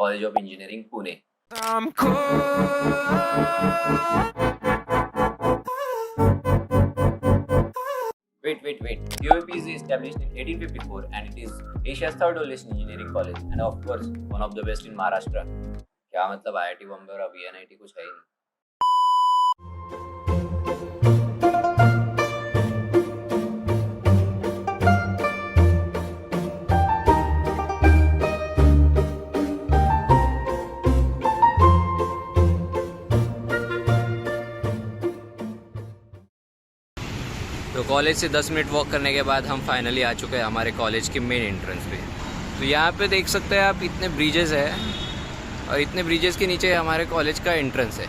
College of engineering Pune. I'm cold. Wait. UAP is established in 1854 and it is Asia's third oldest engineering college and of course one of the best in Maharashtra। क्या मतलब IIT Bombay और अभी NIT कुछ है ही नहीं। तो college से 10 minute walk करने के बाद हम फाइनली आ चुके हैं हमारे कॉलेज के मेन एंट्रेंस पे। तो यहाँ पे देख सकते हैं आप, इतने ब्रिजेस है और इतने ब्रिजेस के नीचे हमारे कॉलेज का एंट्रेंस है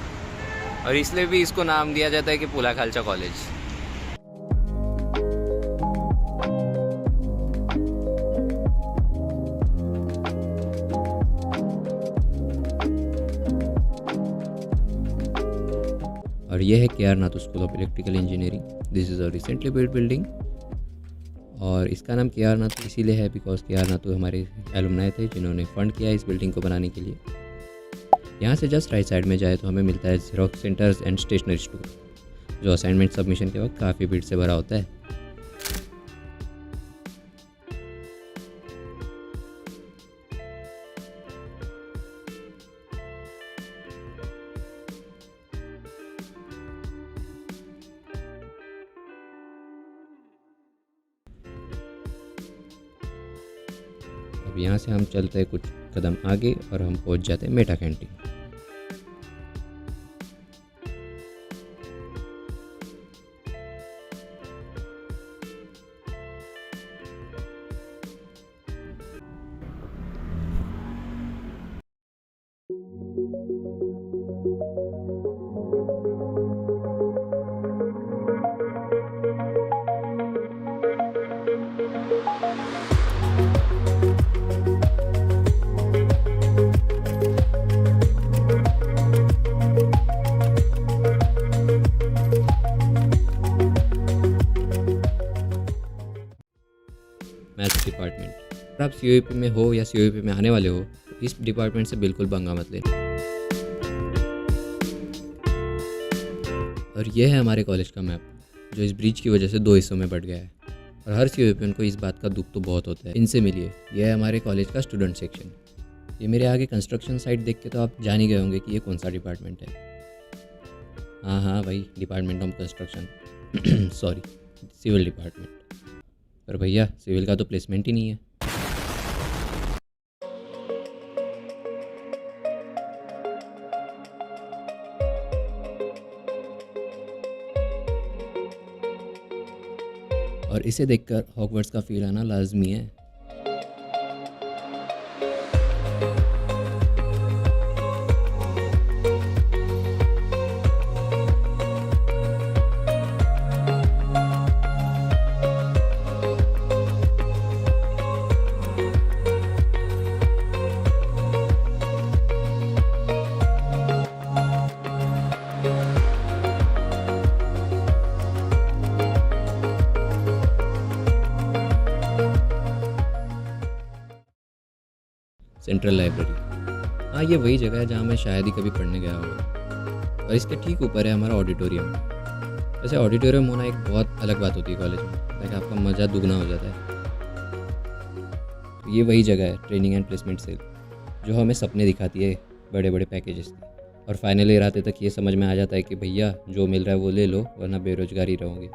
और इसलिए भी इसको नाम दिया जाता है कि पुलाखालचा कॉलेज। और ये है K R Nath school of electrical engineering. This is a recently build building और इसका नाम के आर नाथ इसीलिए है बिकॉज के आर नाथ हमारे एलुमनाई थे जिन्होंने फंड किया इस बिल्डिंग को बनाने के लिए। यहाँ से जस्ट राइट साइड में जाए तो हमें मिलता है xerox centres and stationery store, जो असाइनमेंट सबमिशन के वक्त काफ़ी भीड़ से भरा होता है। अब यहाँ से हम चलते हैं कुछ कदम आगे और हम पहुँच जाते हैं मेटा कैंटीन। Maths department. अगर आप COEP में हो या COEP में आने वाले हो तो इस डिपार्टमेंट से बिल्कुल पंगा मत लेना। और यह है हमारे कॉलेज का मैप जो इस ब्रिज की वजह से 2 हिस्सों में बट गया है और हर COEP को इस बात का दुख तो बहुत होता है। इनसे मिलिए, यह है हमारे कॉलेज का स्टूडेंट सेक्शन। ये मेरे आगे कंस्ट्रक्शन साइट देख के तो आप जान ही गए होंगे कि ये कौन सा डिपार्टमेंट है। हाँ भाई, department of construction sorry, civil department. पर भैया सिविल का तो प्लेसमेंट ही नहीं है। और इसे देखकर हॉगवर्ट्स का फील आना लाजमी है। सेंट्रल लाइब्रेरी, हाँ ये वही जगह है जहाँ मैं शायद ही कभी पढ़ने गया हूँ। और इसके ठीक ऊपर है हमारा ऑडिटोरियम। वैसे ऑडिटोरियम होना एक बहुत अलग बात होती है कॉलेज में, ताकि आपका मज़ा दुगना हो जाता है। तो ये वही जगह है ट्रेनिंग एंड प्लेसमेंट सेल, जो हमें सपने दिखाती है बड़े बड़े पैकेजेस के। और फाइनल ईयर आते तक ये समझ में आ जाता है कि भैया जो मिल रहा है वो ले लो वरना बेरोजगार ही रहोगे।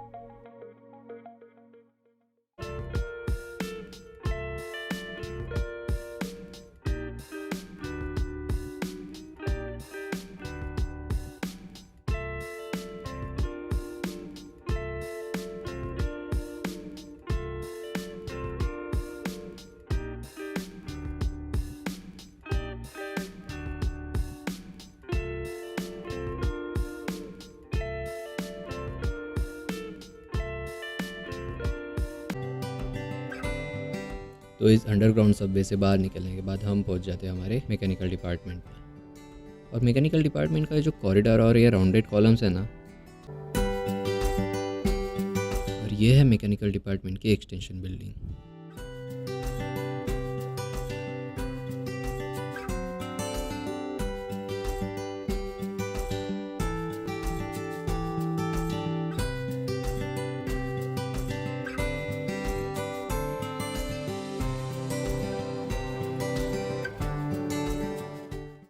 तो इस अंडरग्राउंड सबवे से बाहर निकलने के बाद हम पहुंच जाते हैं हमारे मैकेनिकल डिपार्टमेंट में। और मैकेनिकल डिपार्टमेंट का जो कॉरिडोर और ये राउंडेड कॉलम्स है ना, और ये है मैकेनिकल डिपार्टमेंट की एक्सटेंशन बिल्डिंग।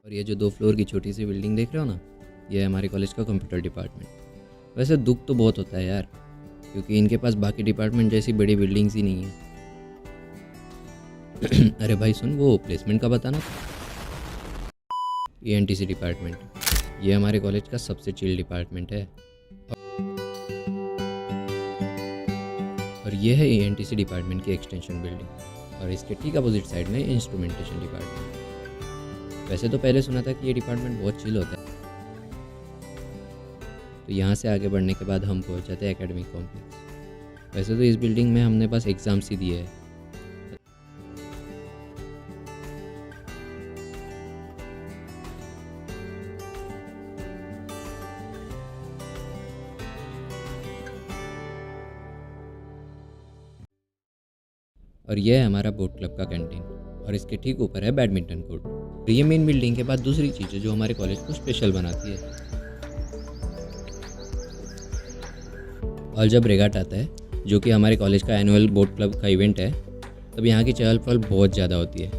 और ये जो 2 फ्लोर की छोटी सी बिल्डिंग देख रहे हो ना, ये है हमारे कॉलेज का कंप्यूटर डिपार्टमेंट। वैसे दुख तो बहुत होता है यार, क्योंकि इनके पास बाकी डिपार्टमेंट जैसी बड़ी बिल्डिंग्स ही नहीं है। अरे भाई सुन, वो प्लेसमेंट का बताना था। ENTC डिपार्टमेंट, ये हमारे कॉलेज का सबसे चिल डिपार्टमेंट है। और ये है ENTC डिपार्टमेंट की एक्सटेंशन बिल्डिंग, और इसके ठीक अपोजिट साइड में इंस्ट्रूमेंटेशन डिपार्टमेंट। वैसे तो पहले सुना था कि ये डिपार्टमेंट बहुत चिल होता है। तो यहाँ से आगे बढ़ने के बाद हम पहुँच जाते हैं एकेडमिक कॉम्प्लेक्स। वैसे तो इस बिल्डिंग में हमने बस एग्ज़ाम्स ही दिए हैं। और यह है हमारा बोट क्लब का कैंटीन, और इसके ठीक ऊपर है बैडमिंटन कोर्ट। और ये मेन बिल्डिंग के बाद दूसरी चीज़ है जो हमारे कॉलेज को स्पेशल बनाती है। और जब रेगाट आता है, जो कि हमारे कॉलेज का एनुअल बोट क्लब का इवेंट है, तब यहाँ की चहल पहल बहुत ज़्यादा होती है।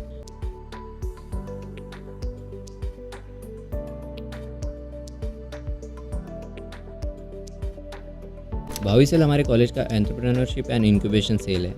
भावी सेल हमारे कॉलेज का एंटरप्रेन्योरशिप एंड इंक्यूबेशन सेल है,